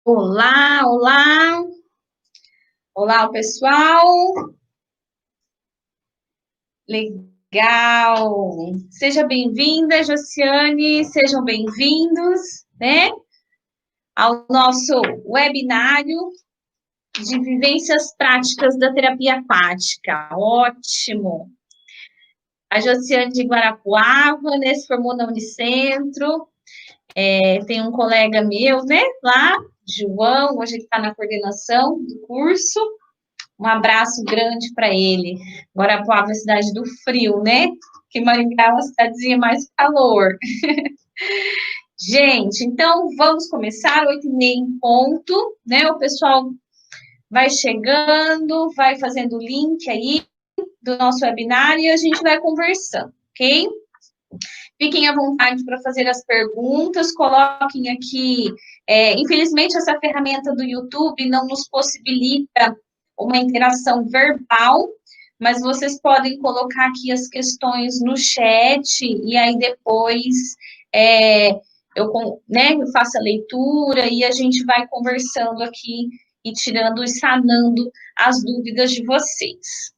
Olá, olá, olá, pessoal. Legal. Seja bem-vinda, Josiane, sejam bem-vindos, né, ao nosso webinário de vivências práticas da terapia aquática. Ótimo. A Josiane de Guarapuava, né, se formou na Unicentro. Tem um colega meu, né, lá, João, hoje ele está na coordenação do curso. Um abraço grande para ele. Guarapuava é a cidade do frio, né? Que Maringá é uma cidadezinha mais calor. Gente, então vamos começar, 8h30 em ponto, né? O pessoal vai chegando, vai fazendo o link aí do nosso webinar e a gente vai conversando, ok? Fiquem à vontade para fazer as perguntas, coloquem aqui. Infelizmente, essa ferramenta do YouTube não nos possibilita uma interação verbal, mas vocês podem colocar aqui as questões no chat e aí depois eu faço a leitura e a gente vai conversando aqui e tirando e sanando as dúvidas de vocês.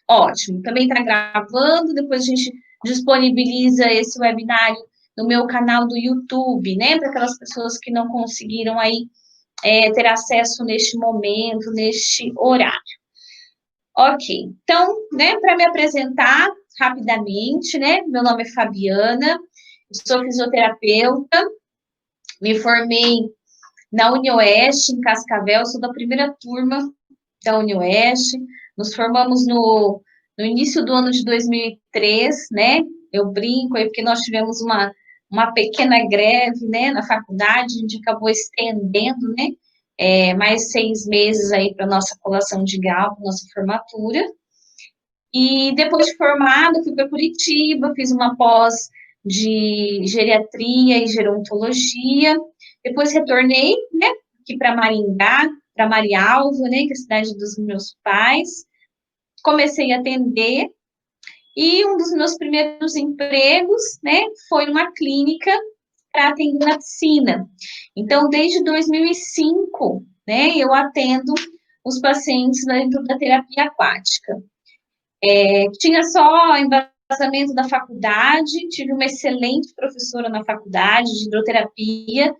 Ótimo, também está gravando, depois a gente disponibiliza esse webinário no meu canal do YouTube, né, para aquelas pessoas que não conseguiram aí ter acesso neste momento, neste horário. Ok, então, né, para me apresentar rapidamente, né, meu nome é Fabiana, sou fisioterapeuta, me formei na UniOeste, em Cascavel, sou da primeira turma da UniOeste, nos formamos no início do ano de 2003, né? Eu brinco aí, porque nós tivemos uma pequena greve, né, na faculdade, a gente acabou estendendo, né, mais 6 meses aí para nossa colação de grau, nossa formatura. E depois de formada, fui para Curitiba, fiz uma pós de geriatria e gerontologia. Depois retornei, né, aqui para Maringá, para Marialva, né, que é a cidade dos meus pais. Comecei a atender e um dos meus primeiros empregos, né, foi numa clínica para atender na piscina. Então, desde 2005, né, eu atendo os pacientes dentro da terapia aquática. Tinha só embasamento da faculdade, tive uma excelente professora na faculdade de hidroterapia,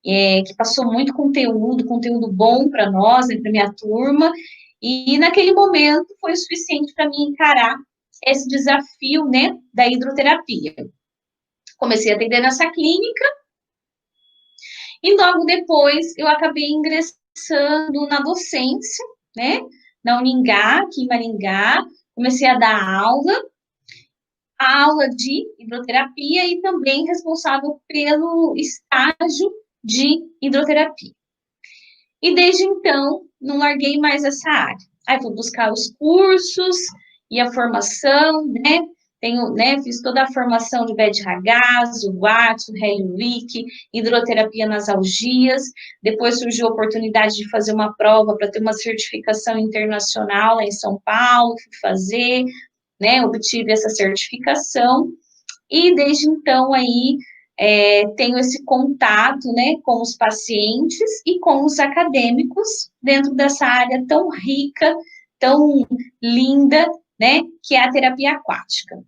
que passou muito conteúdo bom para nós, para minha turma, e naquele momento foi o suficiente para mim encarar esse desafio, né, da hidroterapia. Comecei a atender nessa clínica, e logo depois eu acabei ingressando na docência, né, na Uningá, aqui em Maringá, comecei a dar aula de hidroterapia e também responsável pelo estágio de hidroterapia. E desde então, não larguei mais essa área. Aí fui buscar os cursos e a formação, né? Fiz toda a formação de BED-RAGAS, o WATS, o HELIWIC, hidroterapia nas algias. Depois surgiu a oportunidade de fazer uma prova para ter uma certificação internacional lá em São Paulo, fui fazer, né? Obtive essa certificação. E desde então aí tenho esse contato, né, com os pacientes e com os acadêmicos dentro dessa área tão rica, tão linda, né, que é a terapia aquática.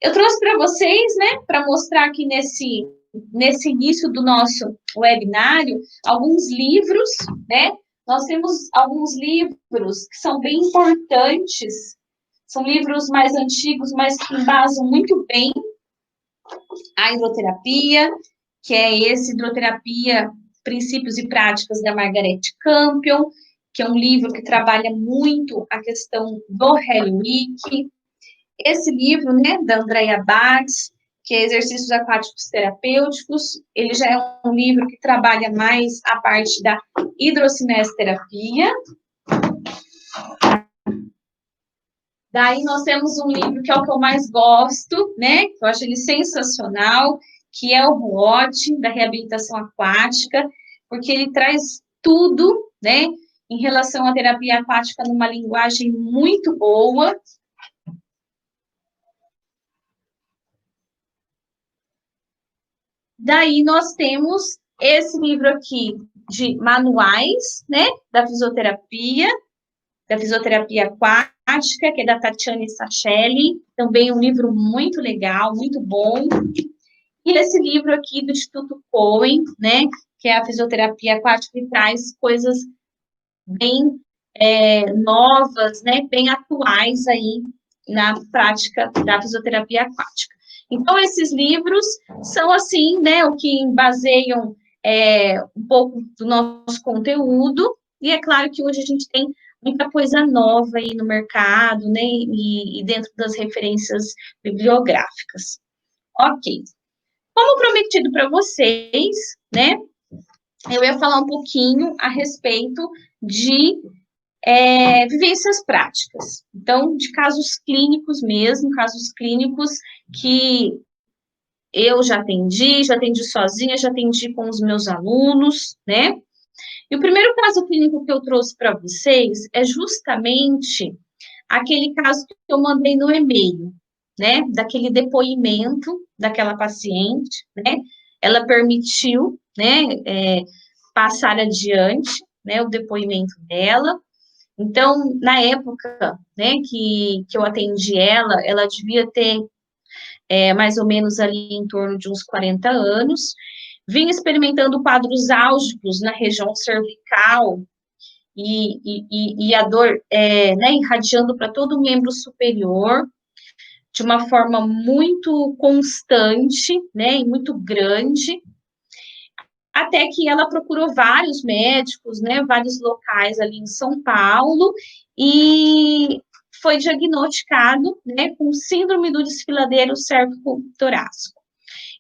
Eu trouxe para vocês, né, para mostrar aqui nesse início do nosso webinário, alguns livros, né, nós temos alguns livros que são bem importantes, são livros mais antigos, mas que embasam muito bem a hidroterapia, que é esse Hidroterapia, Princípios e Práticas da Margaret Campion, que é um livro que trabalha muito a questão do HELIWIC. Esse livro, né, da Andrea Bates, que é Exercícios Aquáticos Terapêuticos, ele já é um livro que trabalha mais a parte da hidrocinesteterapia. Daí nós temos um livro que é o que eu mais gosto, né, que eu acho ele sensacional, que é o ROT, da reabilitação aquática, porque ele traz tudo, né, em relação à terapia aquática numa linguagem muito boa. Daí nós temos esse livro aqui, de manuais, né, da fisioterapia aquática, que é da Tatiane Sachelli, também um livro muito legal, muito bom. E esse livro aqui do Instituto Cohen, né, que é a fisioterapia aquática, que traz coisas bem novas, né, bem atuais aí na prática da fisioterapia aquática. Então, esses livros são, assim, né, o que baseiam um pouco do nosso conteúdo, e é claro que hoje a gente tem muita coisa nova aí no mercado, né, e dentro das referências bibliográficas. Ok. Como prometido para vocês, né, eu ia falar um pouquinho a respeito de vivências práticas. Então, de casos clínicos mesmo, casos clínicos que eu já atendi sozinha, já atendi com os meus alunos, né? E o primeiro caso clínico que eu trouxe para vocês é justamente aquele caso que eu mandei no e-mail, né? Daquele depoimento daquela paciente, né? Ela permitiu, né? Passar adiante, né? O depoimento dela. Então, na época, né? Que eu atendi ela devia ter mais ou menos ali em torno de uns 40 anos. Vinha experimentando quadros álgicos na região cervical, e a dor né, irradiando para todo o membro superior, de uma forma muito constante, né, e muito grande, até que ela procurou vários médicos, né, vários locais ali em São Paulo, e foi diagnosticado, né, com síndrome do desfiladeiro cérvico-torácico.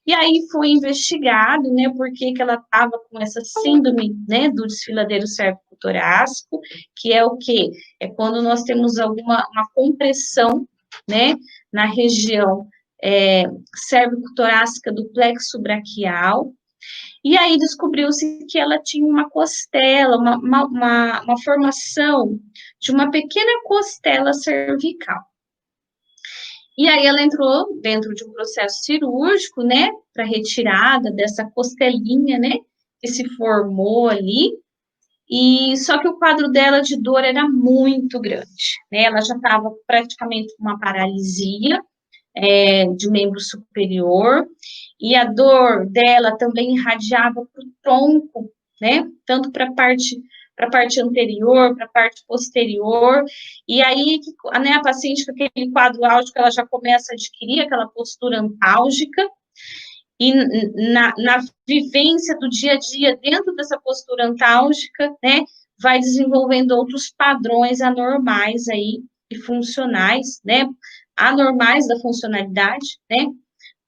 E aí foi investigado, né, por que ela estava com essa síndrome, né, do desfiladeiro cérvico-torácico, que é o quê? É quando nós temos uma compressão, né, na região cérvico-torácica do plexo braquial, e aí descobriu-se que ela tinha uma costela, uma formação de uma pequena costela cervical. E aí ela entrou dentro de um processo cirúrgico, né, para retirada dessa costelinha, né, que se formou ali, e só que o quadro dela de dor era muito grande, né, ela já estava praticamente com uma paralisia de membro superior, e a dor dela também irradiava para o tronco, né, tanto para a parte anterior, para a parte posterior, e aí, né, a paciente com aquele quadro álgico, ela já começa a adquirir aquela postura antálgica, e na vivência do dia a dia, dentro dessa postura antálgica, né, vai desenvolvendo outros padrões anormais aí, e funcionais, né, anormais da funcionalidade, né,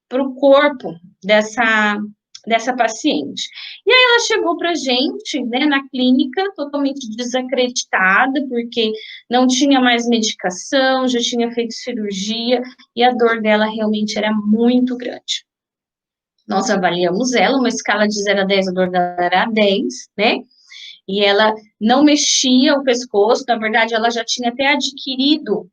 para o corpo dessa paciente. E aí ela chegou para a gente, né, na clínica, totalmente desacreditada, porque não tinha mais medicação, já tinha feito cirurgia, e a dor dela realmente era muito grande. Nós avaliamos ela, uma escala de 0 a 10, a dor dela era 10, né, e ela não mexia o pescoço, na verdade, ela já tinha até adquirido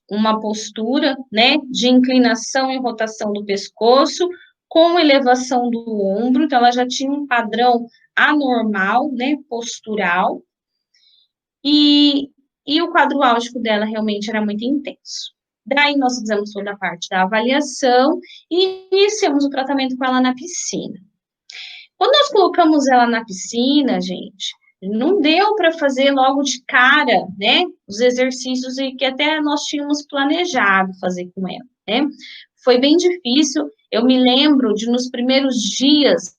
uma postura, né, de inclinação e rotação do pescoço, com elevação do ombro, então ela já tinha um padrão anormal, né, postural, e o quadro álgico dela realmente era muito intenso. Daí nós fizemos toda a parte da avaliação e iniciamos o tratamento com ela na piscina. Quando nós colocamos ela na piscina, gente, não deu para fazer logo de cara, né, os exercícios que até nós tínhamos planejado fazer com ela, né? Foi bem difícil, eu me lembro de nos primeiros dias,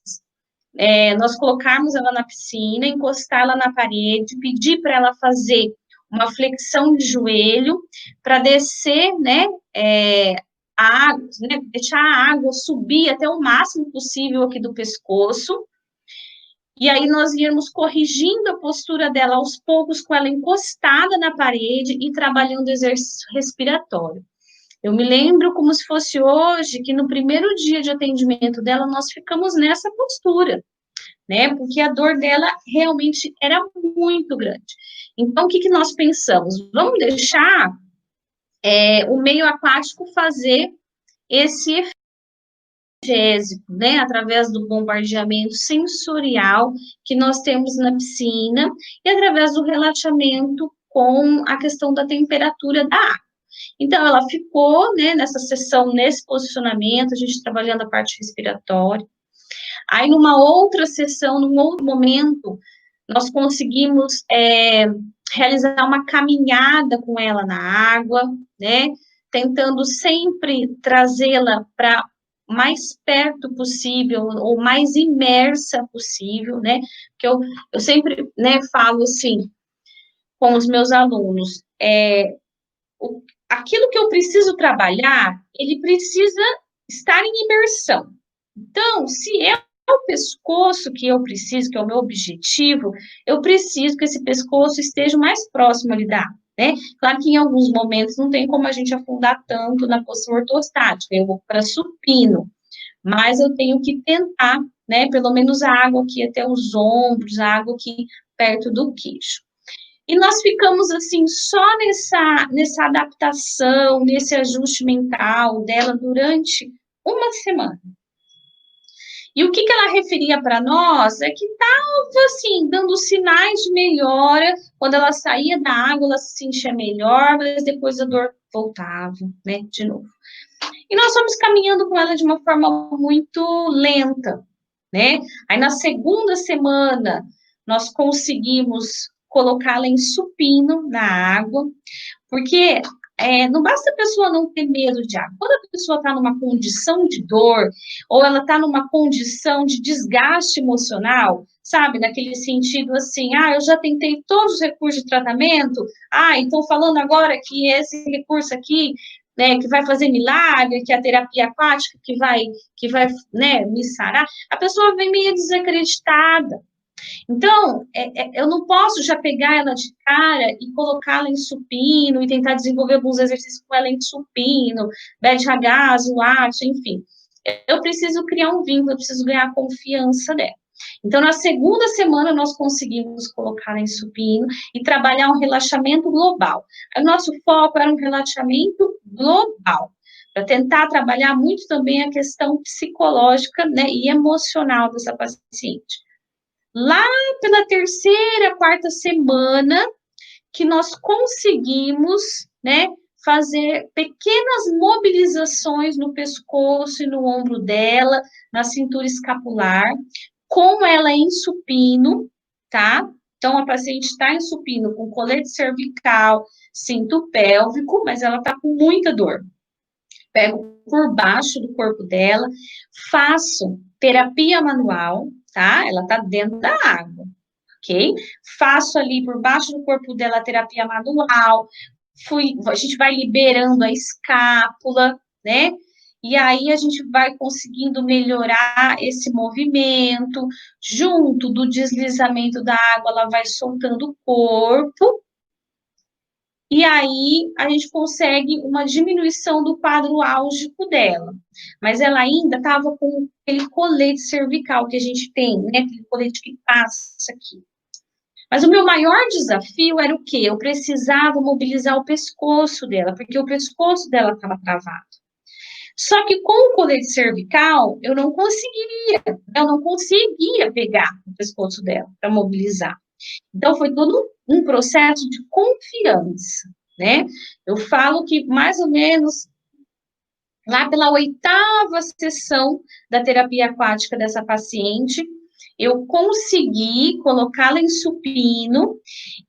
nós colocarmos ela na piscina, encostar ela na parede, pedir para ela fazer uma flexão de joelho, para descer, né, a água, né, deixar a água subir até o máximo possível aqui do pescoço, e aí nós íamos corrigindo a postura dela aos poucos, com ela encostada na parede e trabalhando o exercício respiratório. Eu me lembro como se fosse hoje, que no primeiro dia de atendimento dela, nós ficamos nessa postura, né? Porque a dor dela realmente era muito grande. Então, o que nós pensamos? Vamos deixar o meio aquático fazer esse efeito. analgésico, né, através do bombardeamento sensorial que nós temos na piscina e através do relaxamento com a questão da temperatura da água. Então, ela ficou, né, nessa sessão, nesse posicionamento, a gente trabalhando a parte respiratória. Aí, numa outra sessão, num outro momento, nós conseguimos realizar uma caminhada com ela na água, né, tentando sempre trazê-la para mais perto possível, ou mais imersa possível, né, porque eu sempre, né, falo assim, com os meus alunos, aquilo que eu preciso trabalhar, ele precisa estar em imersão. Então, se é o pescoço que eu preciso, que é o meu objetivo, eu preciso que esse pescoço esteja mais próximo ali da água, né? Claro que em alguns momentos não tem como a gente afundar tanto na posição ortostática, eu vou para supino, mas eu tenho que tentar, né? Pelo menos a água aqui até os ombros, a água aqui perto do queixo. E nós ficamos, assim, só nessa adaptação, nesse ajuste mental dela durante uma semana. E o que ela referia para nós é que estava, assim, dando sinais de melhora. Quando ela saía da água, ela se sentia melhor, mas depois a dor voltava, né, de novo. E nós fomos caminhando com ela de uma forma muito lenta, né? Aí, na segunda semana, nós conseguimos colocá-la em supino na água, porque não basta a pessoa não ter medo de água. Quando a pessoa está numa condição de dor, ou ela está numa condição de desgaste emocional, sabe, naquele sentido assim, eu já tentei todos os recursos de tratamento, então falando agora que esse recurso aqui, né, que vai fazer milagre, que é a terapia aquática, que vai, né, me sarar, a pessoa vem meio desacreditada. Então, eu não posso já pegar ela de cara e colocá-la em supino e tentar desenvolver alguns exercícios com ela em supino, BDH, Zulato, enfim. Eu preciso criar um vínculo, eu preciso ganhar a confiança dela. Então, na segunda semana, nós conseguimos colocá-la em supino e trabalhar um relaxamento global. O nosso foco era um relaxamento global, para tentar trabalhar muito também a questão psicológica, né, e emocional dessa paciente. Lá pela terceira, quarta semana, que nós conseguimos, né, fazer pequenas mobilizações no pescoço e no ombro dela, na cintura escapular, com ela em supino, tá? Então, a paciente está em supino com colete cervical, cinto pélvico, mas ela está com muita dor. Pego por baixo do corpo dela, faço terapia manual, tá? Ela tá dentro da água, ok? Faço ali por baixo do corpo dela a terapia manual, a gente vai liberando a escápula, né? E aí a gente vai conseguindo melhorar esse movimento, junto do deslizamento da água, ela vai soltando o corpo, e aí a gente consegue uma diminuição do quadro álgico dela. Mas ela ainda estava com aquele colete cervical que a gente tem, né? Aquele colete que passa aqui. Mas o meu maior desafio era o quê? Eu precisava mobilizar o pescoço dela, porque o pescoço dela estava travado. Só que com o colete cervical, eu não conseguia pegar o pescoço dela para mobilizar. Então, foi todo um processo de confiança, né? Eu falo que mais ou menos lá pela 8ª sessão da terapia aquática dessa paciente, eu consegui colocá-la em supino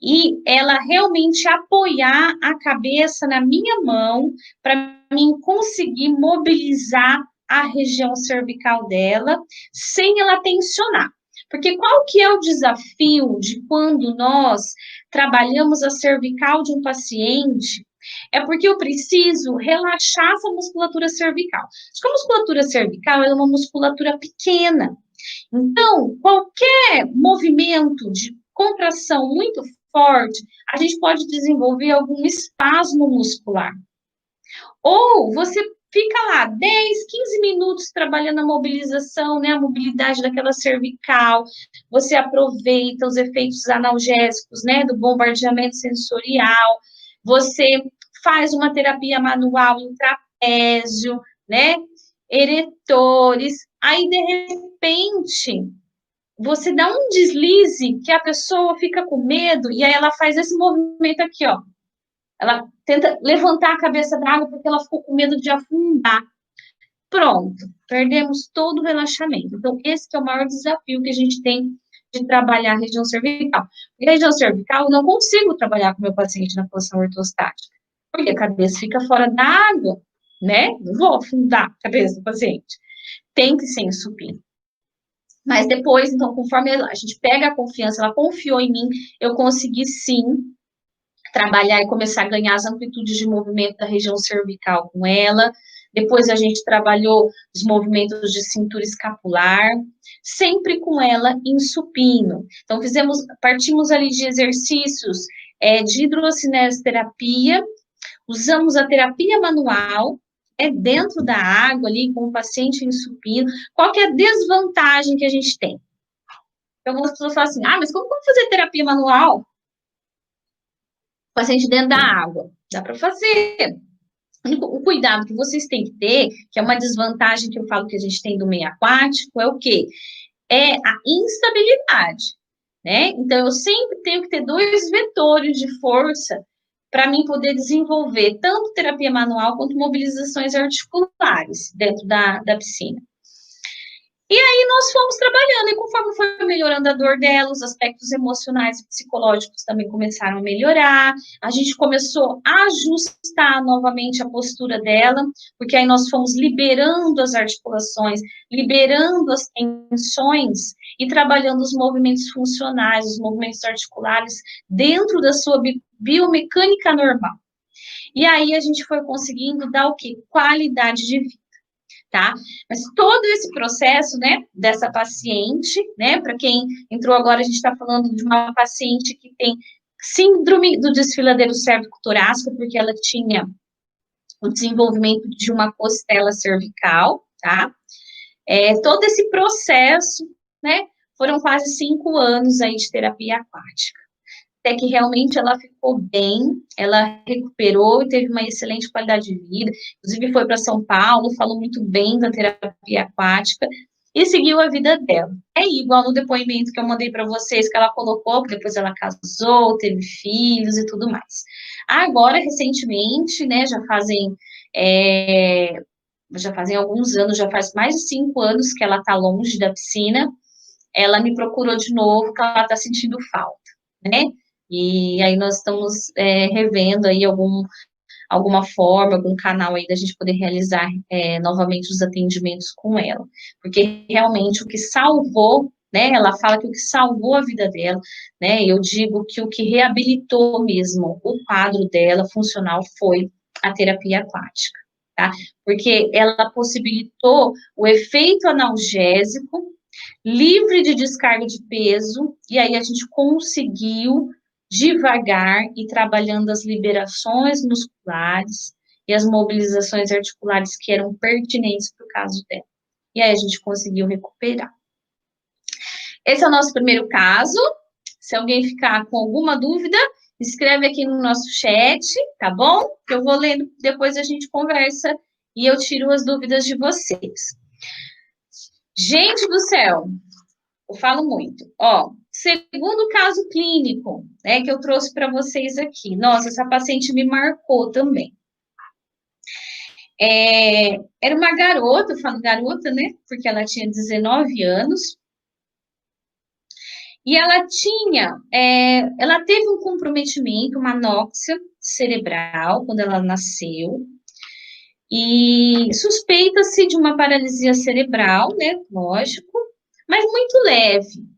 e ela realmente apoiar a cabeça na minha mão para mim conseguir mobilizar a região cervical dela sem ela tensionar. Porque qual que é o desafio de quando nós trabalhamos a cervical de um paciente? É porque eu preciso relaxar essa musculatura cervical. Só que a musculatura cervical é uma musculatura pequena. Então, qualquer movimento de contração muito forte, a gente pode desenvolver algum espasmo muscular. Ou você fica lá 10, 15 minutos trabalhando a mobilização, né, a mobilidade daquela cervical, você aproveita os efeitos analgésicos, né, do bombardeamento sensorial, você faz uma terapia manual em trapézio, né, eretores, aí de repente você dá um deslize que a pessoa fica com medo e aí ela faz esse movimento aqui, ó. Ela tenta levantar a cabeça da água porque ela ficou com medo de afundar. Pronto, perdemos todo o relaxamento. Então, esse que é o maior desafio que a gente tem de trabalhar a região cervical. Porque a região cervical, eu não consigo trabalhar com o meu paciente na posição ortostática, porque a cabeça fica fora da água, né? Não vou afundar a cabeça do paciente. Tem que ser em supino. Mas depois, então, conforme a gente pega a confiança, ela confiou em mim, eu consegui sim trabalhar e começar a ganhar as amplitudes de movimento da região cervical com ela. Depois a gente trabalhou os movimentos de cintura escapular, sempre com ela em supino. Então, partimos ali de exercícios de hidrocinese-terapia, usamos a terapia manual, dentro da água ali, com o paciente em supino. Qual que é a desvantagem que a gente tem? Então, algumas pessoas falam assim, mas como fazer terapia manual? O paciente dentro da água. Dá para fazer. O cuidado que vocês têm que ter, que é uma desvantagem que eu falo que a gente tem do meio aquático, é o quê? É a instabilidade, né? Então, eu sempre tenho que ter 2 vetores de força para mim poder desenvolver tanto terapia manual quanto mobilizações articulares dentro da piscina. E aí nós fomos trabalhando, e conforme foi melhorando a dor dela, os aspectos emocionais e psicológicos também começaram a melhorar, a gente começou a ajustar novamente a postura dela, porque aí nós fomos liberando as articulações, liberando as tensões e trabalhando os movimentos funcionais, os movimentos articulares dentro da sua biomecânica normal. E aí a gente foi conseguindo dar o quê? Qualidade de vida. Tá? Mas todo esse processo, né, dessa paciente, né, para quem entrou agora, a gente está falando de uma paciente que tem síndrome do desfiladeiro cérvico-torácico, porque ela tinha o desenvolvimento de uma costela cervical, tá? Todo esse processo, né, foram quase 5 anos aí de terapia aquática. Até que realmente ela ficou bem, ela recuperou e teve uma excelente qualidade de vida, inclusive foi para São Paulo, falou muito bem da terapia aquática e seguiu a vida dela. É igual no depoimento que eu mandei para vocês, que ela colocou, que depois ela casou, teve filhos e tudo mais. Agora, recentemente, né, já fazem alguns anos, já faz mais de 5 anos que ela está longe da piscina, ela me procurou de novo, que ela está sentindo falta, né? E aí nós estamos revendo aí alguma forma, algum canal aí da gente poder realizar novamente os atendimentos com ela. Porque realmente o que salvou, né, ela fala que o que salvou a vida dela, né, eu digo que o que reabilitou mesmo o quadro dela funcional foi a terapia aquática, tá? Porque ela possibilitou o efeito analgésico, livre de descarga de peso, e aí a gente conseguiu devagar e trabalhando as liberações musculares e as mobilizações articulares que eram pertinentes para o caso dela. E aí a gente conseguiu recuperar. Esse é o nosso primeiro caso. Se alguém ficar com alguma dúvida, escreve aqui no nosso chat, tá bom? Que eu vou lendo, depois a gente conversa e eu tiro as dúvidas de vocês. Gente do céu, eu falo muito. Ó, segundo caso clínico, né, que eu trouxe para vocês aqui. Nossa, essa paciente me marcou também. Era uma garota, eu falo garota, né, porque ela tinha 19 anos. E ela ela teve um comprometimento, uma anóxia cerebral, quando ela nasceu. E suspeita-se de uma paralisia cerebral, né, lógico, mas muito leve.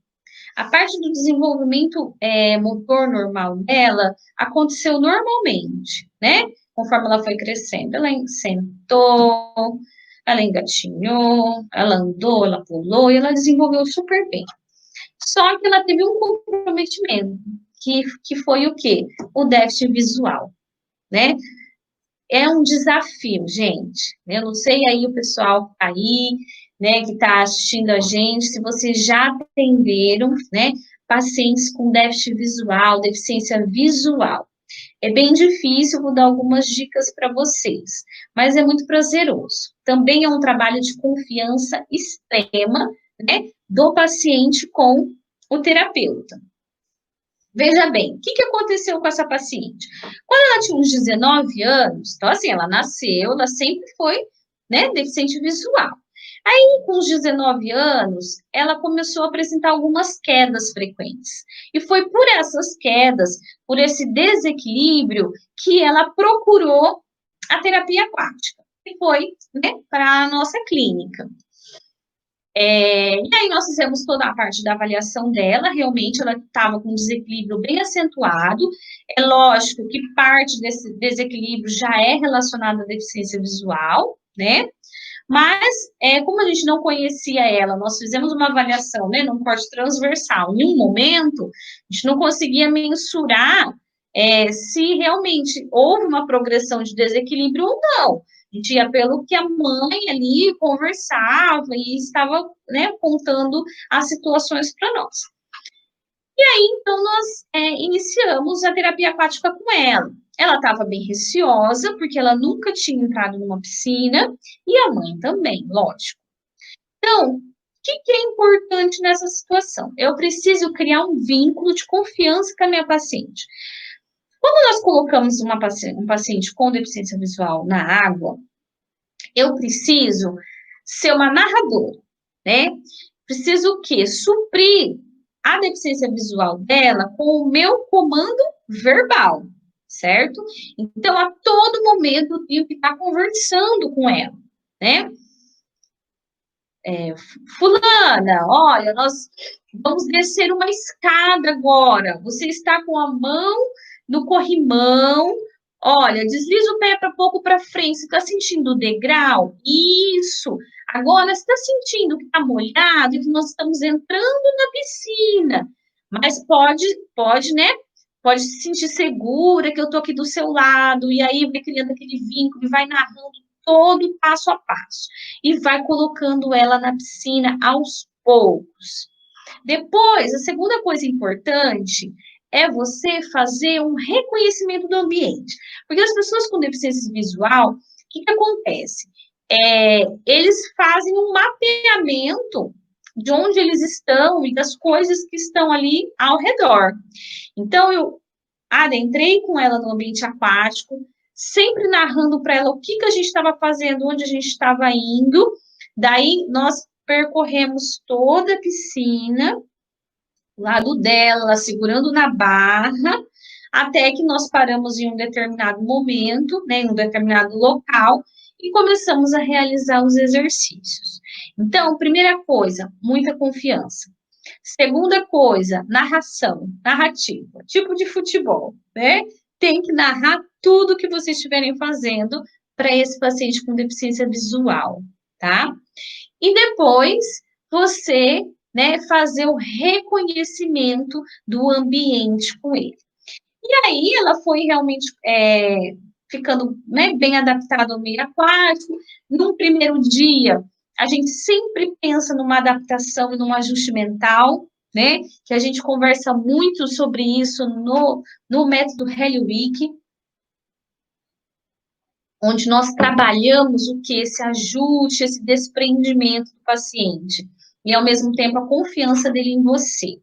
A parte do desenvolvimento motor normal dela aconteceu normalmente, né? Conforme ela foi crescendo. Ela sentou, ela engatinhou, ela andou, ela pulou e ela desenvolveu super bem. Só que ela teve um comprometimento, que foi o quê? O déficit visual, né? É um desafio, gente. Eu não sei aí o pessoal que tá aí, né, que está assistindo a gente, se vocês já atenderam, né, pacientes com déficit visual, deficiência visual. É bem difícil, vou dar algumas dicas para vocês, mas é muito prazeroso. Também é um trabalho de confiança extrema, né, do paciente com o terapeuta. Veja bem, o que aconteceu com essa paciente? Quando ela tinha uns 19 anos, então assim, ela nasceu, ela sempre foi, né, deficiente visual. Aí, com os 19 anos, ela começou a apresentar algumas quedas frequentes. E foi por essas quedas, por esse desequilíbrio, que ela procurou a terapia aquática. E foi, né, para a nossa clínica. E aí nós fizemos toda a parte da avaliação dela, realmente ela estava com um desequilíbrio bem acentuado. É lógico que parte desse desequilíbrio já é relacionado à deficiência visual, né? Mas, como a gente não conhecia ela, nós fizemos uma avaliação, né, num corte transversal. Em um momento, a gente não conseguia mensurar se realmente houve uma progressão de desequilíbrio ou não. A gente ia pelo que a mãe ali conversava e estava, né, contando as situações para nós. E aí, então, nós iniciamos a terapia aquática com ela. Ela estava bem receosa, porque ela nunca tinha entrado numa piscina, e a mãe também, lógico. Então, o que é importante nessa situação? Eu preciso criar um vínculo de confiança com a minha paciente. Quando nós colocamos um paciente com deficiência visual na água, eu preciso ser uma narradora, né? Preciso o quê? Suprir a deficiência visual dela com o meu comando verbal, certo? Então, a todo momento, eu tenho que estar conversando com ela, né? Fulana, olha, nós vamos descer uma escada agora. Você está com a mão no corrimão. Olha, desliza o pé para pouco para frente. Você está sentindo o degrau? Isso. Agora, você está sentindo que está molhado e que nós estamos entrando na piscina. Mas pode, né? Pode se sentir segura que eu estou aqui do seu lado. E aí vai criando aquele vínculo e vai narrando todo passo a passo. E vai colocando ela na piscina aos poucos. Depois, a segunda coisa importante é você fazer um reconhecimento do ambiente. Porque as pessoas com deficiência visual, o que acontece? Eles fazem um mapeamento de onde eles estão e das coisas que estão ali ao redor. Então, eu adentrei com ela no ambiente aquático, sempre narrando para ela o que a gente estava fazendo, onde a gente estava indo. Daí, nós percorremos toda a piscina, lado dela, segurando na barra, até que nós paramos em um determinado momento, né, em um determinado local, e começamos a realizar os exercícios. Então, primeira coisa, muita confiança. Segunda coisa, narração, narrativa, tipo de futebol, né? Tem que narrar tudo que vocês estiverem fazendo para esse paciente com deficiência visual, tá? E depois você, né, fazer o reconhecimento do ambiente com ele. E aí ela foi realmente ficando, né, bem adaptada ao meio aquático. Num primeiro dia, a gente sempre pensa numa adaptação e num ajuste mental, né? Que a gente conversa muito sobre isso no método Helliwig, onde nós trabalhamos o que? Esse ajuste, esse desprendimento do paciente. E, ao mesmo tempo, a confiança dele em você.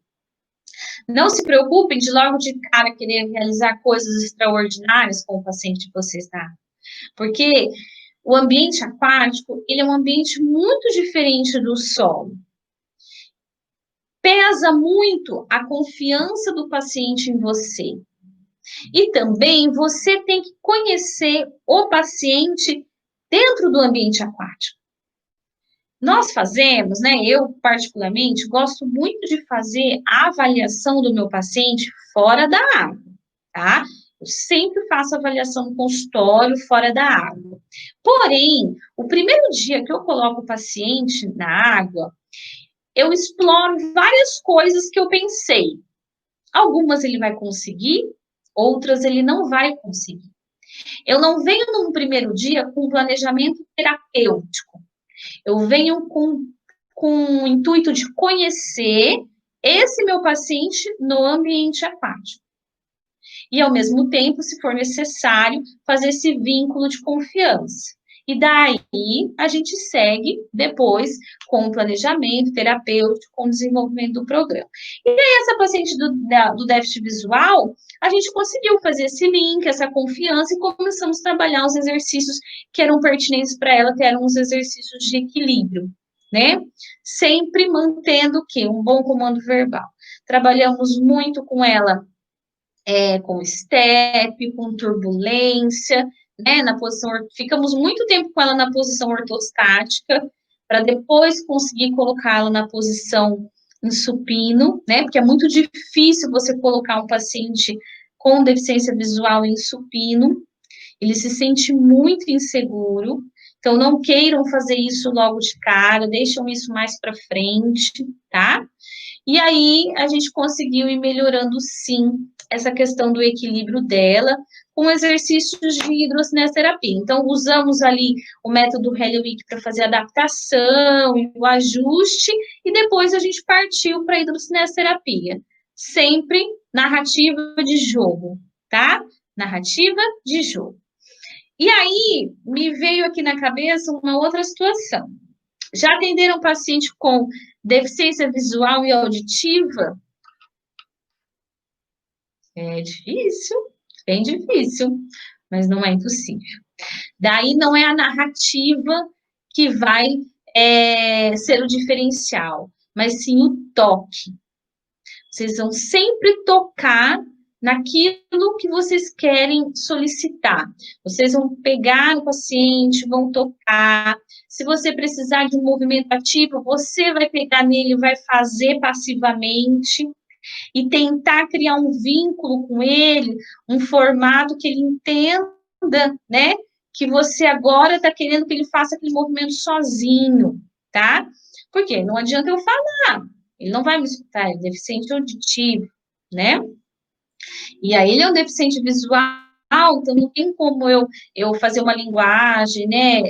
Não se preocupem de logo de cara querer realizar coisas extraordinárias com o paciente que você está. Porque o ambiente aquático, ele é um ambiente muito diferente do solo. Pesa muito a confiança do paciente em você. E também você tem que conhecer o paciente dentro do ambiente aquático. Nós fazemos, né? Eu, particularmente, gosto muito de fazer a avaliação do meu paciente fora da água, tá? Eu sempre faço avaliação no consultório fora da água. Porém, o primeiro dia que eu coloco o paciente na água, eu exploro várias coisas que eu pensei. Algumas ele vai conseguir, outras ele não vai conseguir. Eu não venho num primeiro dia com um planejamento terapêutico. Eu venho com o intuito de conhecer esse meu paciente no ambiente aquático. e, ao mesmo tempo, se for necessário, fazer esse vínculo de confiança. E daí, a gente segue depois com o planejamento terapêutico, com o desenvolvimento do programa. E daí, essa paciente do déficit visual, a gente conseguiu fazer esse link, essa confiança, e começamos a trabalhar os exercícios que eram pertinentes para ela, que eram os exercícios de equilíbrio, né? Sempre mantendo o quê? Um bom comando verbal. Trabalhamos muito com ela, com step, com turbulência, né? Na posição, ficamos muito tempo com ela na posição ortostática, para depois conseguir colocá-la na posição em supino, né? Porque é muito difícil você colocar um paciente com deficiência visual em supino, ele se sente muito inseguro, então não queiram fazer isso logo de cara, deixam isso mais para frente, tá? E aí a gente conseguiu ir melhorando sim essa questão do equilíbrio dela com exercícios de hidrocinestesia. Então, usamos ali o método Helliwig para fazer a adaptação e o ajuste, e depois a gente partiu para a hidrocinestesia. Sempre narrativa de jogo, tá? Narrativa de jogo. E aí, me veio aqui na cabeça uma outra situação. Já atenderam paciente com deficiência visual e auditiva? É difícil, bem difícil, mas não é impossível. Daí não é a narrativa que vai ser o diferencial, mas sim o toque. Vocês vão sempre tocar naquilo que vocês querem solicitar. Vocês vão pegar o paciente, vão tocar. Se você precisar de um movimento ativo, você vai pegar nele, vai fazer passivamente e tentar criar um vínculo com ele, um formato que ele entenda, né? Que você agora está querendo que ele faça aquele movimento sozinho, tá? Porque não adianta eu falar, ele não vai me escutar, ele é deficiente auditivo, né? E aí ele é um deficiente visual, então não tem como eu fazer uma linguagem, né,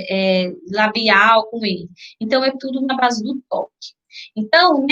labial com ele. Então, é tudo na base do toque. Então,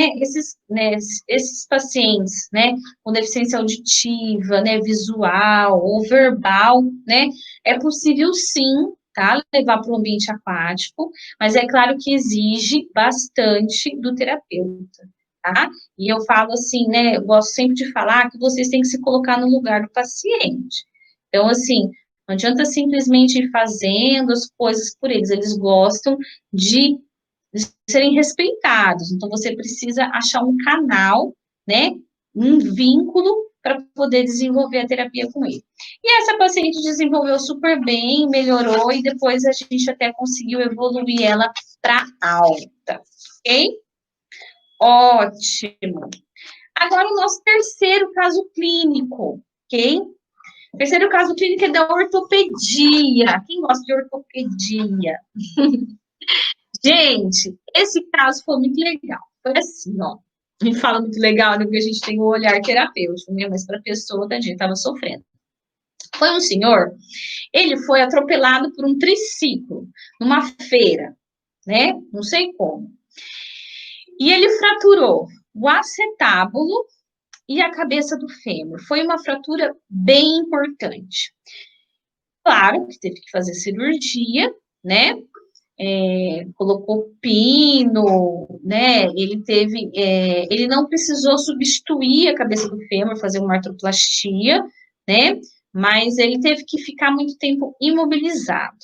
esses pacientes, né, com deficiência auditiva, né, visual ou verbal, né, é possível sim, tá, levar para o ambiente aquático, mas é claro que exige bastante do terapeuta, tá? E eu falo assim, né, eu gosto sempre de falar que vocês têm que se colocar no lugar do paciente. Então, assim, não adianta simplesmente ir fazendo as coisas por eles gostam de serem respeitados. Então, você precisa achar um canal, né, um vínculo para poder desenvolver a terapia com ele. E essa paciente desenvolveu super bem, melhorou, e depois a gente até conseguiu evoluir ela para alta, ok? Ótimo. Agora, o nosso terceiro caso clínico, ok? O terceiro caso clínico é da ortopedia. Quem gosta de ortopedia? Gente, esse caso foi muito legal. Foi assim, ó. Me fala muito legal, né? Porque a gente tem um olhar terapêutico, né? Mas para a pessoa, tadinha, estava sofrendo. Foi um senhor, ele foi atropelado por um triciclo numa feira, né? Não sei como. E ele fraturou o acetábulo e a cabeça do fêmur. Foi uma fratura bem importante. Claro que teve que fazer cirurgia, né? Colocou pino, né? Ele não precisou substituir a cabeça do fêmur, fazer uma artroplastia, né? Mas ele teve que ficar muito tempo imobilizado.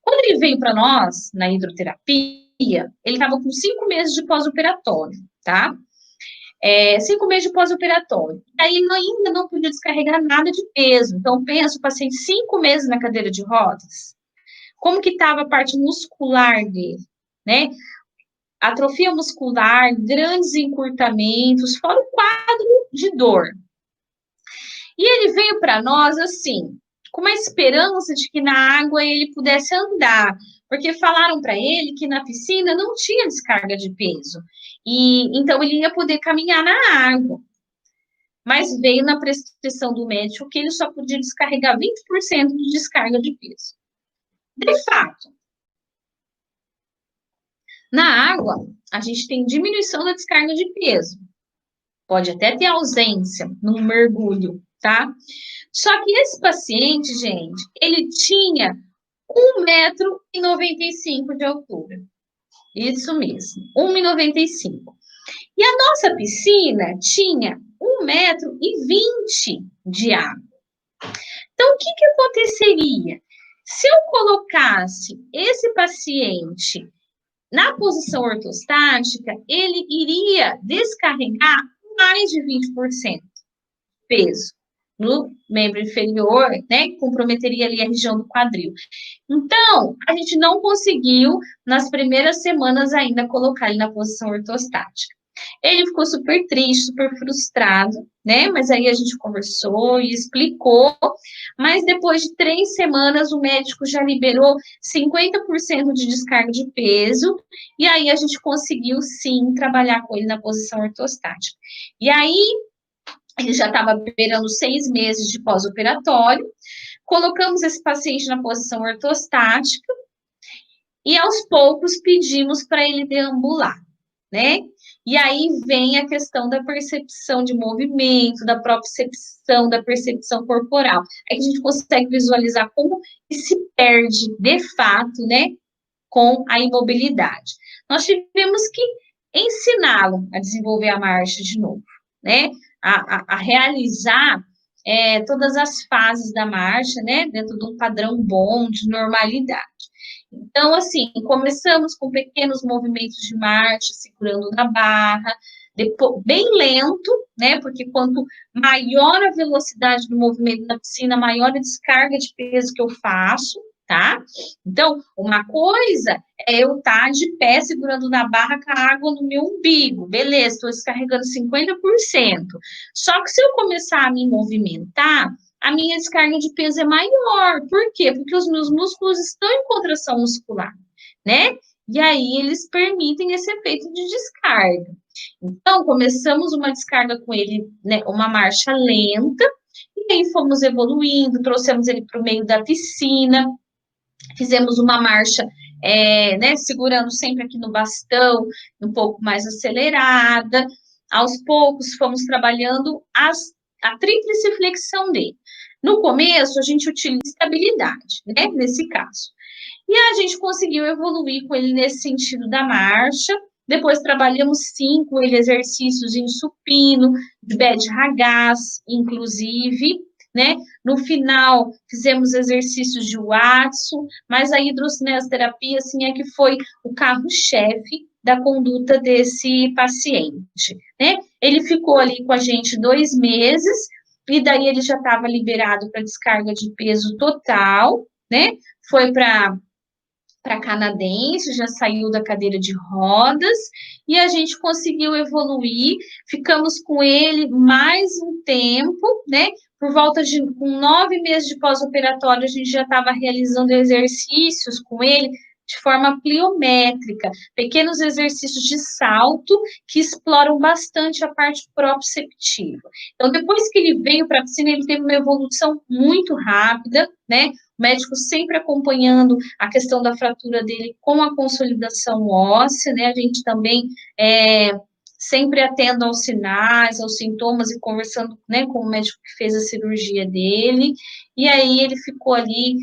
Quando ele veio para nós, na hidroterapia, ele estava com 5 meses de pós-operatório, tá? 5 meses de pós-operatório. Aí ele ainda não podia descarregar nada de peso. Então, pensa, o paciente 5 meses na cadeira de rodas, como que estava a parte muscular dele, né? Atrofia muscular, grandes encurtamentos, fora o quadro de dor. E ele veio para nós, assim, com uma esperança de que na água ele pudesse andar, porque falaram para ele que na piscina não tinha descarga de peso, e então ele ia poder caminhar na água. Mas veio na prescrição do médico que ele só podia descarregar 20% de descarga de peso. De fato, na água, a gente tem diminuição da descarga de peso. Pode até ter ausência num mergulho, tá? Só que esse paciente, gente, ele tinha 1,95 m de altura. Isso mesmo, 1,95 m. E a nossa piscina tinha 1,20 m de água. Então, o que aconteceria? Se eu colocasse esse paciente na posição ortostática, ele iria descarregar mais de 20% peso no membro inferior, né, que comprometeria ali a região do quadril. Então, a gente não conseguiu, nas primeiras semanas ainda, colocar ele na posição ortostática. Ele ficou super triste, super frustrado, né? Mas aí a gente conversou e explicou. Mas depois de 3 semanas, o médico já liberou 50% de descarga de peso. E aí a gente conseguiu, sim, trabalhar com ele na posição ortostática. E aí, ele já estava beirando 6 meses de pós-operatório. Colocamos esse paciente na posição ortostática. E aos poucos pedimos para ele deambular, né? E aí vem a questão da percepção de movimento, da propriocepção, da percepção corporal. Aí a gente consegue visualizar como ele se perde, de fato, né, com a imobilidade. Nós tivemos que ensiná-lo a desenvolver a marcha de novo, né, a realizar todas as fases da marcha, né, dentro de um padrão bom de normalidade. Então, assim, começamos com pequenos movimentos de marcha, segurando na barra, depois, bem lento, né? Porque quanto maior a velocidade do movimento na piscina, maior a descarga de peso que eu faço, tá? Então, uma coisa é eu estar de pé segurando na barra com a água no meu umbigo, beleza, estou descarregando 50%. Só que se eu começar a me movimentar, a minha descarga de peso é maior. Por quê? Porque os meus músculos estão em contração muscular, né? E aí eles permitem esse efeito de descarga. Então, começamos uma descarga com ele, né, uma marcha lenta, e aí fomos evoluindo, trouxemos ele para o meio da piscina, fizemos uma marcha, né, segurando sempre aqui no bastão, um pouco mais acelerada. Aos poucos, fomos trabalhando a tríplice flexão dele. No começo, a gente utiliza estabilidade, né, nesse caso. E a gente conseguiu evoluir com ele nesse sentido da marcha. Depois trabalhamos sim com ele exercícios em supino, de bad ragaz, inclusive, né? No final, fizemos exercícios de Watson, mas a hidrocinesiologia, assim, é que foi o carro-chefe da conduta desse paciente, né? Ele ficou ali com a gente 2 meses, e daí ele já estava liberado para descarga de peso total, né? Foi para canadense, já saiu da cadeira de rodas, e a gente conseguiu evoluir, ficamos com ele mais um tempo, né? Por volta de com 9 meses de pós-operatório, a gente já estava realizando exercícios com ele de forma pliométrica, pequenos exercícios de salto que exploram bastante a parte proprioceptiva. Então, depois que ele veio para a piscina, ele teve uma evolução muito rápida, né? O médico sempre acompanhando a questão da fratura dele com a consolidação óssea, né? A gente também sempre atendo aos sinais, aos sintomas e conversando, né, com o médico que fez a cirurgia dele. E aí ele ficou ali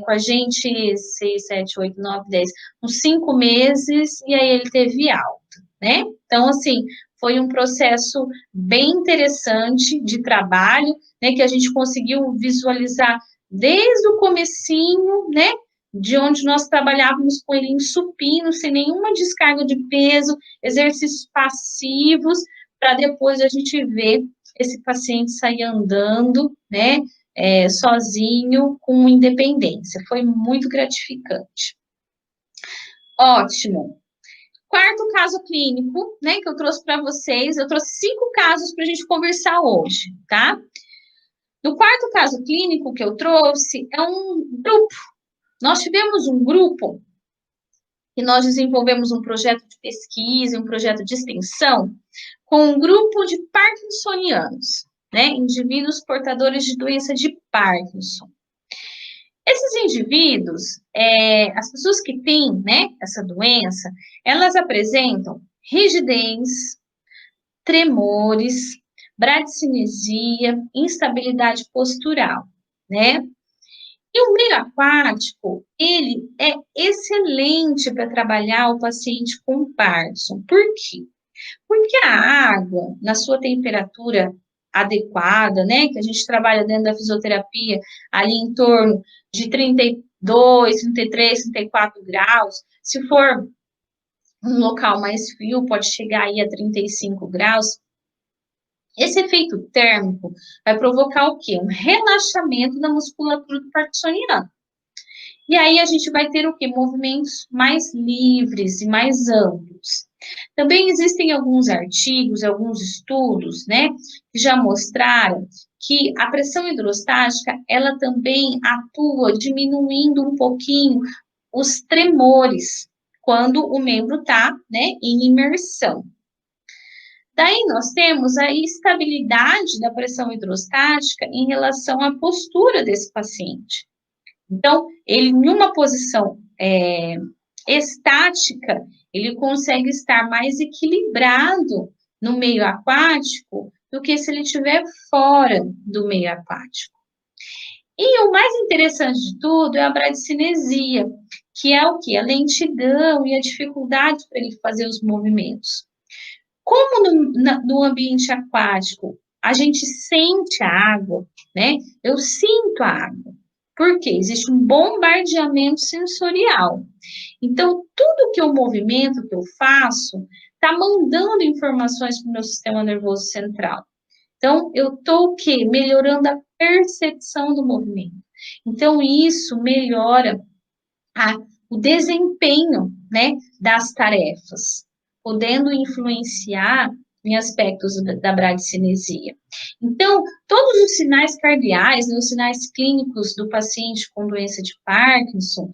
com a gente 6, 7, 8, 9, 10, uns 5 meses, e aí ele teve alta, né? Então, assim, foi um processo bem interessante de trabalho, né, que a gente conseguiu visualizar desde o comecinho, né, de onde nós trabalhávamos com ele em supino, sem nenhuma descarga de peso, exercícios passivos, para depois a gente ver esse paciente sair andando, né, sozinho, com independência. Foi muito gratificante. Ótimo. Quarto caso clínico, né, que eu trouxe para vocês, eu trouxe 5 casos para a gente conversar hoje, tá? No quarto caso clínico que eu trouxe, é um grupo. Nós tivemos um grupo e nós desenvolvemos um projeto de pesquisa, um projeto de extensão, com um grupo de parkinsonianos, né, indivíduos portadores de doença de Parkinson. Esses indivíduos, as pessoas que têm, né, essa doença, elas apresentam rigidez, tremores, bradicinesia, instabilidade postural, né? E o meio aquático, ele é excelente para trabalhar o paciente com Parkinson. Por quê? Porque a água, na sua temperatura adequada, né, que a gente trabalha dentro da fisioterapia, ali em torno de 32, 33, 34 graus, se for um local mais frio, pode chegar aí a 35 graus. Esse efeito térmico vai provocar o quê? Um relaxamento da musculatura do parkinsoniano. E aí a gente vai ter o quê? Movimentos mais livres e mais amplos. Também existem alguns artigos, alguns estudos, né, que já mostraram que a pressão hidrostática, ela também atua diminuindo um pouquinho os tremores quando o membro está, né, em imersão. Daí nós temos a estabilidade da pressão hidrostática em relação à postura desse paciente. Então, ele em uma posição estática, ele consegue estar mais equilibrado no meio aquático do que se ele estiver fora do meio aquático. E o mais interessante de tudo é a bradicinesia, que é o quê? A lentidão e a dificuldade para ele fazer os movimentos. Como no ambiente aquático a gente sente a água, né? Eu sinto a água. Por quê? Existe um bombardeamento sensorial. Então, tudo que eu movimento, que eu faço, está mandando informações para o meu sistema nervoso central. Então, eu estou o quê? Melhorando a percepção do movimento. Então, isso melhora o desempenho, né, das tarefas, podendo influenciar em aspectos da bradicinesia. Então, todos os sinais cardeais, né, os sinais clínicos do paciente com doença de Parkinson,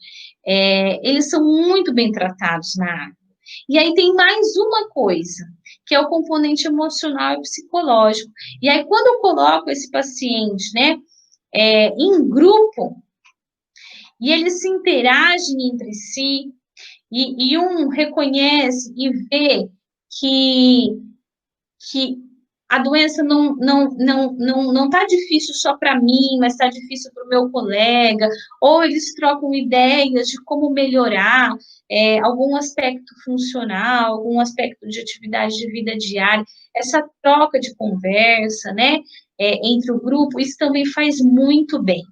eles são muito bem tratados na água. E aí tem mais uma coisa, que é o componente emocional e psicológico. E aí, quando eu coloco esse paciente, né, em grupo, e eles se interagem entre si, e um reconhece e vê que a doença não tá difícil só para mim, mas está difícil para o meu colega, ou eles trocam ideias de como melhorar algum aspecto funcional, algum aspecto de atividade de vida diária, essa troca de conversa, né, entre o grupo, isso também faz muito bem.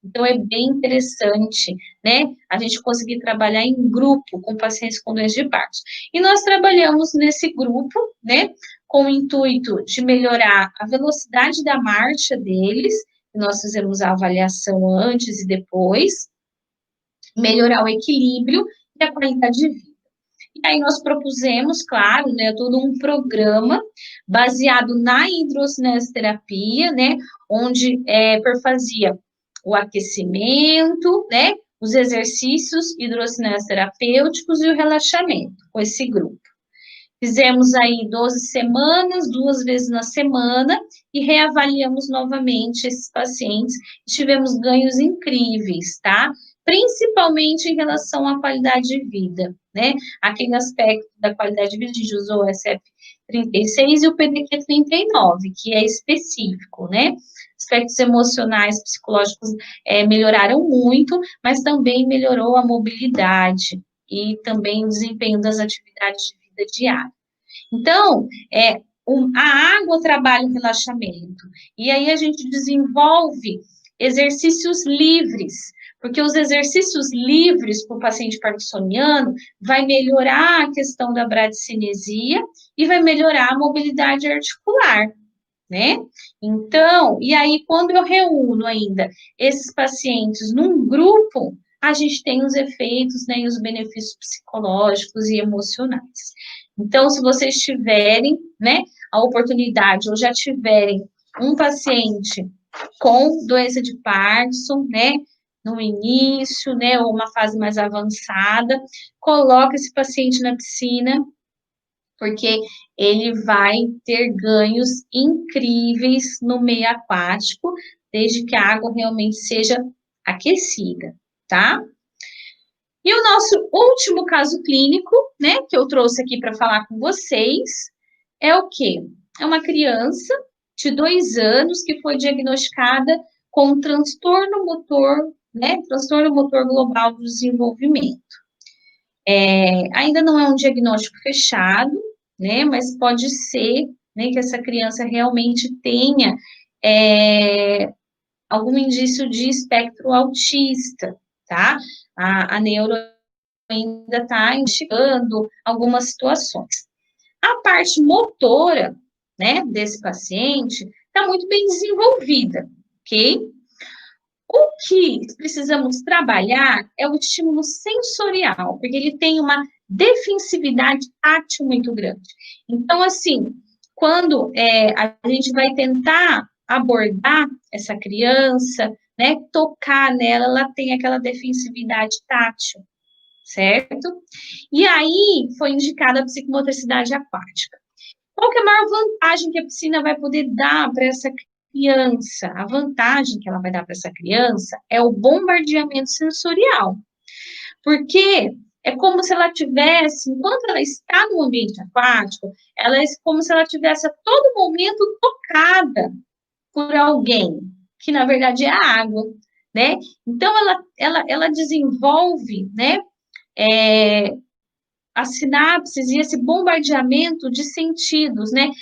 Então, é bem interessante, né, a gente conseguir trabalhar em grupo com pacientes com doença de Parkinson. E nós trabalhamos nesse grupo, né, com o intuito de melhorar a velocidade da marcha deles, nós fizemos a avaliação antes e depois, melhorar o equilíbrio e a qualidade de vida. E aí nós propusemos, claro, né, todo um programa baseado na hidrocinese-terapia, né, onde perfazia o aquecimento, né, os exercícios hidrocinese terapêuticos e o relaxamento com esse grupo. Fizemos aí 12 semanas, 2 vezes na semana, e reavaliamos novamente esses pacientes. Tivemos ganhos incríveis, tá? Principalmente em relação à qualidade de vida, né? Aquele aspecto da qualidade de vida, a gente usou o SF36 e o PDQ39, que é específico, né? Aspectos emocionais, psicológicos melhoraram muito, mas também melhorou a mobilidade e também o desempenho das atividades de vida diária. Então, a água trabalha o relaxamento, e aí a gente desenvolve exercícios livres, porque os exercícios livres para o paciente parkinsoniano vai melhorar a questão da bradicinesia e vai melhorar a mobilidade articular, né? Então, e aí quando eu reúno ainda esses pacientes num grupo, a gente tem os efeitos, né, e os benefícios psicológicos e emocionais. Então, se vocês tiverem, né, a oportunidade ou já tiverem um paciente com doença de Parkinson, né, no início, né, ou uma fase mais avançada, coloca esse paciente na piscina, porque ele vai ter ganhos incríveis no meio aquático, desde que a água realmente seja aquecida, tá? E o nosso último caso clínico, né, que eu trouxe aqui para falar com vocês, é o quê? É uma criança, de 2 anos que foi diagnosticada com transtorno motor, né? Transtorno motor global do desenvolvimento. Ainda não é um diagnóstico fechado, né? Mas pode ser, né, que essa criança realmente tenha algum indício de espectro autista, tá? A neuro ainda está investigando algumas situações. A parte motora, né, desse paciente está muito bem desenvolvida, ok? O que precisamos trabalhar é o estímulo sensorial, porque ele tem uma defensividade tátil muito grande. Então, assim, quando a gente vai tentar abordar essa criança, né, tocar nela, ela tem aquela defensividade tátil, certo? E aí foi indicada a psicomotricidade aquática. Qual que é a maior vantagem que a piscina vai poder dar para essa criança? A vantagem que ela vai dar para essa criança é o bombardeamento sensorial. Porque é como se ela tivesse, enquanto ela está no ambiente aquático, ela é como se ela tivesse a todo momento tocada por alguém, que na verdade é a água, né? Então, ela desenvolve, né, as sinapses e esse bombardeamento de sentidos, né?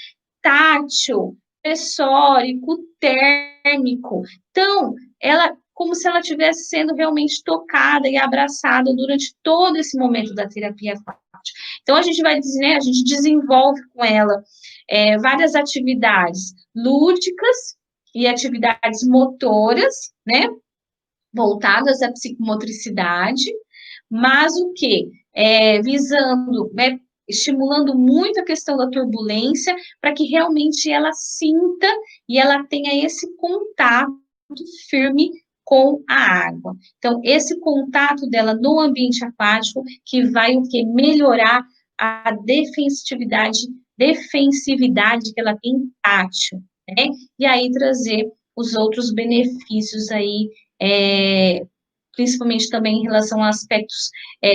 Tátil, sensórico, térmico. Então, ela, como se ela estivesse sendo realmente tocada e abraçada durante todo esse momento da terapia aquática. Então, a gente vai dizer, né, a gente desenvolve com ela várias atividades lúdicas e atividades motoras, né, voltadas à psicomotricidade, mas o quê? Visando, né, estimulando muito a questão da turbulência, para que realmente ela sinta e ela tenha esse contato firme com a água. Então, esse contato dela no ambiente aquático que vai o quê? Melhorar a defensividade que ela tem tátil, né? E aí trazer os outros benefícios aí, principalmente também em relação a aspectos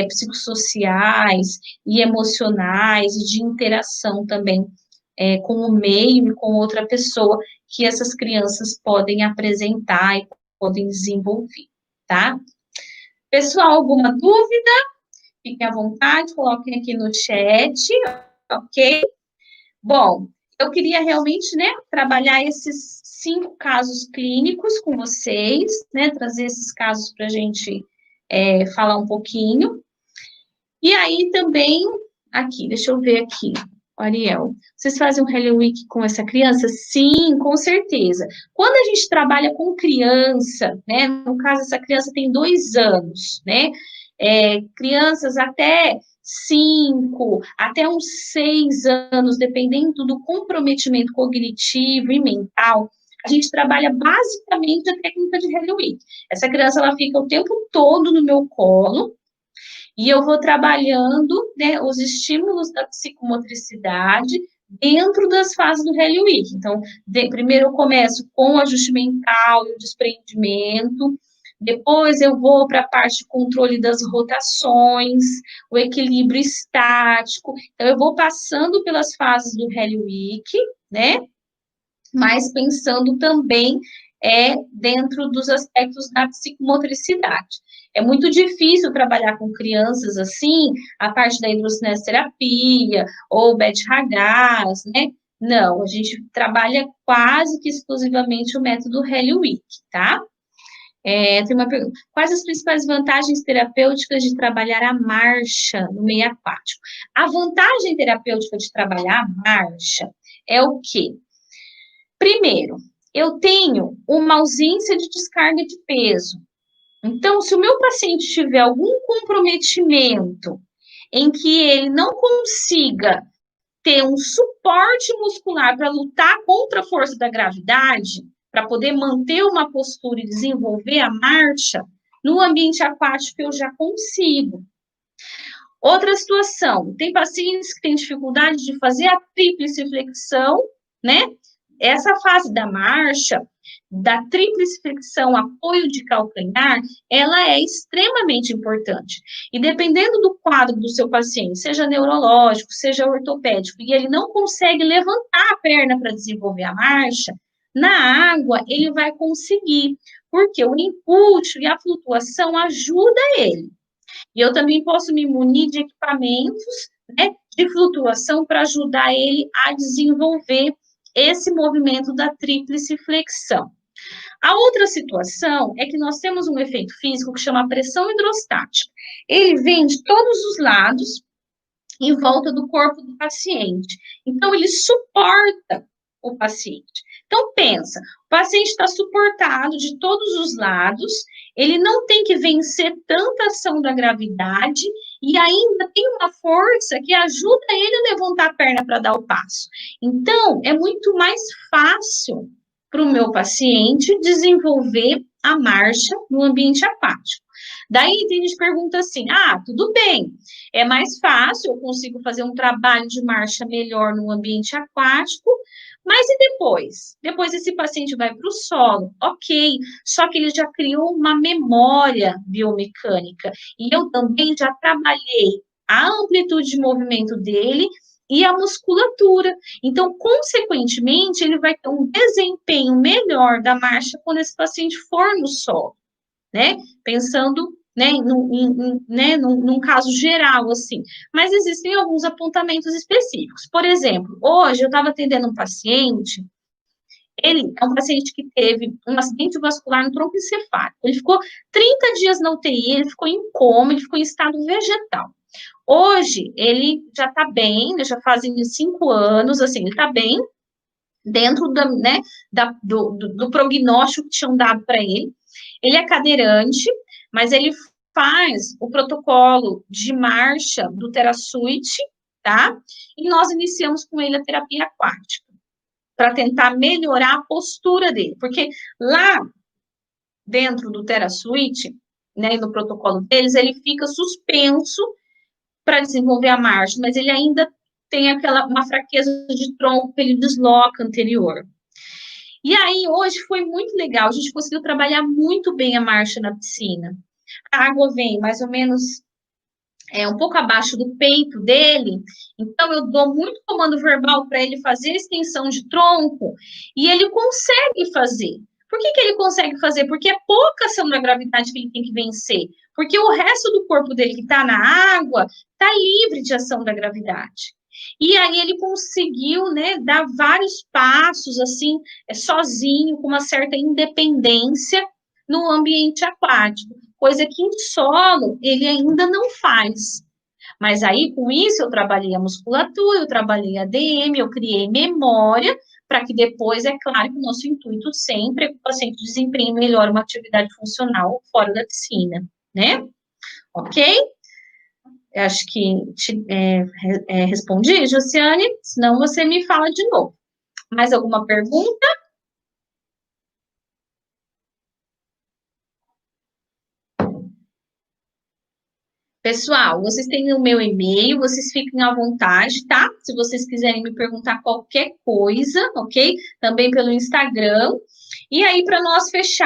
psicossociais e emocionais, e de interação também com o meio e com outra pessoa, que essas crianças podem apresentar e podem desenvolver, tá? Pessoal, alguma dúvida? Fiquem à vontade, coloquem aqui no chat, ok? Bom, eu queria realmente, né, trabalhar esses 5 casos clínicos com vocês, né, trazer esses casos para a gente falar um pouquinho. E aí também, aqui, deixa eu ver aqui, Ariel, vocês fazem um Hello Week com essa criança? Sim, com certeza. Quando a gente trabalha com criança, né, no caso, essa criança tem 2 anos, né, crianças até 5, até uns 6 anos, dependendo do comprometimento cognitivo e mental, a gente trabalha basicamente a técnica de Hello Week. Essa criança, ela fica o tempo todo no meu colo, e eu vou trabalhando, né, os estímulos da psicomotricidade dentro das fases do Hello Week. Então, primeiro eu começo com o ajuste mental e o desprendimento, depois eu vou para a parte de controle das rotações, o equilíbrio estático. Então, eu vou passando pelas fases do Hello Week, né, mas pensando também dentro dos aspectos da psicomotricidade. É muito difícil trabalhar com crianças assim, a parte da hidrocinese-terapia, ou BET-RAGAS, né? Não, a gente trabalha quase que exclusivamente o método Hello Week, tá? Tem uma pergunta. Quais as principais vantagens terapêuticas de trabalhar a marcha no meio aquático? A vantagem terapêutica de trabalhar a marcha é o quê? Primeiro, eu tenho uma ausência de descarga de peso. Então, se o meu paciente tiver algum comprometimento em que ele não consiga ter um suporte muscular para lutar contra a força da gravidade, para poder manter uma postura e desenvolver a marcha, no ambiente aquático eu já consigo. Outra situação, tem pacientes que têm dificuldade de fazer a tríplice flexão, né? essa fase da marcha, da tríplice flexão, apoio de calcanhar, ela é extremamente importante. E dependendo do quadro do seu paciente, seja neurológico, seja ortopédico, e ele não consegue levantar a perna para desenvolver a marcha, na água ele vai conseguir, porque o impulso e a flutuação ajuda ele. E eu também posso me munir de equipamentos, né, de flutuação para ajudar ele a desenvolver esse movimento da tríplice flexão. A outra situação é que nós temos um efeito físico que chama pressão hidrostática. Ele vem de todos os lados em volta do corpo do paciente. Então, ele suporta o paciente. Então, pensa, o paciente está suportado de todos os lados, ele não tem que vencer tanta ação da gravidade e ainda tem uma força que ajuda ele a levantar a perna para dar o passo. Então, é muito mais fácil para o meu paciente desenvolver a marcha no ambiente aquático. Daí tem gente que pergunta assim, tudo bem, é mais fácil, eu consigo fazer um trabalho de marcha melhor no ambiente aquático, mas e depois? Depois esse paciente vai para o solo, ok, só que ele já criou uma memória biomecânica, e eu também já trabalhei a amplitude de movimento dele e a musculatura. Então, consequentemente, ele vai ter um desempenho melhor da marcha quando esse paciente for no solo, né? Pensando, né, num caso geral, assim. Mas existem alguns apontamentos específicos. Por exemplo, hoje eu estava atendendo um paciente, ele é um paciente que teve um acidente vascular no tronco encefálico. Ele ficou 30 dias na UTI, ele ficou em coma, ele ficou em estado vegetal. Hoje, ele já está bem, né, já fazem 5 anos, assim, ele está bem, dentro do prognóstico que tinham dado para ele. Ele é cadeirante, mas ele faz o protocolo de marcha do TheraSuite, tá? E nós iniciamos com ele a terapia aquática, para tentar melhorar a postura dele, porque lá dentro do TheraSuite, né, no protocolo deles, ele fica suspenso para desenvolver a marcha, mas ele ainda tem uma fraqueza de tronco, ele desloca anterior. E aí, hoje foi muito legal, a gente conseguiu trabalhar muito bem a marcha na piscina. A água vem mais ou menos um pouco abaixo do peito dele, então eu dou muito comando verbal para ele fazer extensão de tronco, e ele consegue fazer. Por que ele consegue fazer? Porque é pouca ação da gravidade que ele tem que vencer, porque o resto do corpo dele que está na água está livre de ação da gravidade. E aí ele conseguiu, né, dar vários passos, assim, sozinho, com uma certa independência no ambiente aquático, coisa que em solo ele ainda não faz. Mas aí, com isso, eu trabalhei a musculatura, eu trabalhei a DM, eu criei memória, para que depois, é claro que o nosso intuito sempre é que o paciente desempenhe melhor uma atividade funcional fora da piscina, né? Ok? Eu acho que respondi, Josiane, senão você me fala de novo. Mais alguma pergunta? Pessoal, vocês têm o meu e-mail, vocês fiquem à vontade, tá? Se vocês quiserem me perguntar qualquer coisa, ok? Também pelo Instagram. E aí, para nós fechar